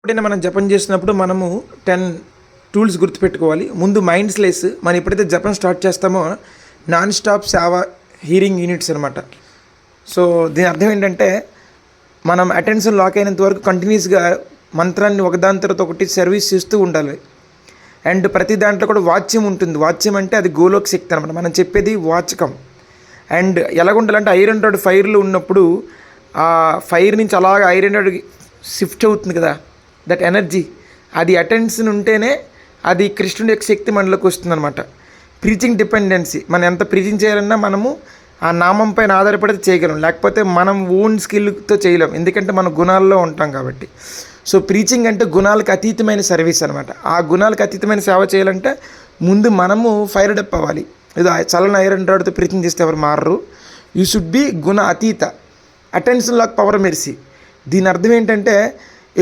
ఎప్పుడైనా మనం జపం చేసినప్పుడు మనము 10 టూల్స్ గుర్తుపెట్టుకోవాలి. ముందు మైండ్స్‌లెస్. మనం ఎప్పుడైతే జపం స్టార్ట్ చేస్తామో నాన్ స్టాప్ సేవ హీరింగ్ యూనిట్స్ అనమాట. సో దీని అర్థం ఏంటంటే మనం అటెన్షన్ లాక్ అయినంత వరకు కంటిన్యూస్గా మంత్రాన్ని ఒకదాని తర్వాత ఒకటి సర్వీస్ చేస్తూ ఉండాలి. అండ్ ప్రతి దాంట్లో కూడా వాచ్యం ఉంటుంది. వాచ్యం అంటే అది గోలోక శక్తి అనమాట. మనం చెప్పేది వాచకం. అండ్ ఎలాగుండాలంటే ఐరన్ రాడ్ ఫైర్లో ఉన్నప్పుడు ఆ ఫైర్ నుంచి అలాగ ఐరన్ రాడ్ షిఫ్ట్ అవుతుంది కదా, దట్ ఎనర్జీ, అది అటెన్షన్ ఉంటేనే అది కృష్ణుడి యొక్క శక్తి మనలోకి వస్తుంది అనమాట. ప్రీచింగ్ డిపెండెన్సీ, మనం ఎంత ప్రీచింగ్ చేయాలన్నా మనము ఆ నామం పైన ఆధారపడితే చేయగలం, లేకపోతే మనం ఓన్ స్కిల్తో చేయలేం, ఎందుకంటే మన గుణాల్లో ఉంటాం కాబట్టి. సో ప్రీచింగ్ అంటే గుణాలకు అతీతమైన సర్వీస్ అనమాట. ఆ గుణాలకు అతీతమైన సేవ చేయాలంటే ముందు మనము ఫైర్డ్ అప్ అవ్వాలి. ఏదో చలన ఐరన్ రాడ్తో ప్రీచింగ్ చేస్తే ఎవరు మారరు. యూ షుడ్ బి గుణ అతీత, అటెన్షన్ లాక్ పవర్ మెర్సీ. దీని అర్థం ఏంటంటే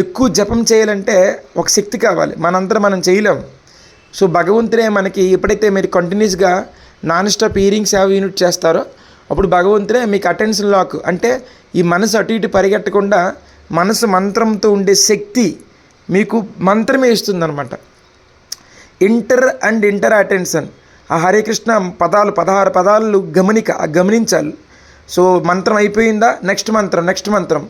ఎక్కువ జపం చేయాలంటే ఒక శక్తి కావాలి, మనంతా మనం చేయలేం. సో భగవంతుడే మనకి ఎప్పుడైతే మీరు కంటిన్యూస్గా నాన్ స్టాప్ హీరింగ్ సేవ యూనిట్ చేస్తారో అప్పుడు భగవంతుడే మీకు అటెన్షన్ లాక్, అంటే ఈ మనసు అటు ఇటు పరిగెట్టకుండా మనసు మంత్రంతో ఉండే శక్తి మీకు మంత్రమే ఇస్తుందన్నమాట. Inter attention. ఆ హరే కృష్ణ పదాలు 16 పదాలు గమనించాలి. సో మంత్రం అయిపోయిందా, నెక్స్ట్ మంత్రం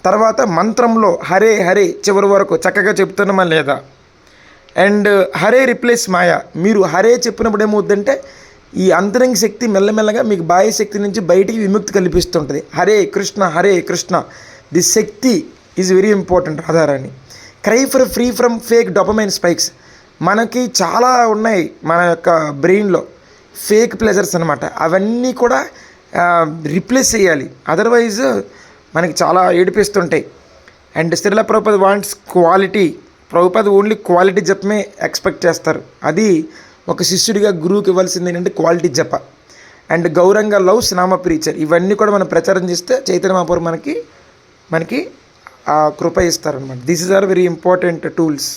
తర్వాత మంత్రంలో హరే హరే చివరి వరకు చక్కగా చెప్తున్నామా లేదా. అండ్ హరే రిప్లేస్ మాయా. మీరు హరే చెప్పినప్పుడు ఏమవుతుందంటే ఈ అంతరంగ శక్తి మెల్లమెల్లగా మీకు బాహ్య శక్తి నుంచి బయటికి విముక్తి కల్పిస్తుంటుంది. Hare Krishna this shakti is very important. Radharani. Cry for free from fake dopamine spikes. మనకి చాలా ఉన్నాయి మన యొక్క బ్రెయిన్లో ఫేక్ ప్లెజర్స్ అనమాట. అవన్నీ కూడా రిప్లేస్ చేయాలి, అదర్వైజ్ మనకి చాలా ఏడిపిస్తుంటాయి. And Srila Prabhupada wants quality. Prabhupada only quality జపమే ఎక్స్పెక్ట్ చేస్తారు. అది ఒక శిష్యుడిగా గురువుకి ఇవ్వాల్సింది ఏంటంటే క్వాలిటీ జప. And Gauranga loves nama preacher. ఇవన్నీ కూడా మనం ప్రచారం చేస్తే చైతన్య మహాప్రభు మనకి ఆ కృప ఇస్తారనమాట. This is are very important tools.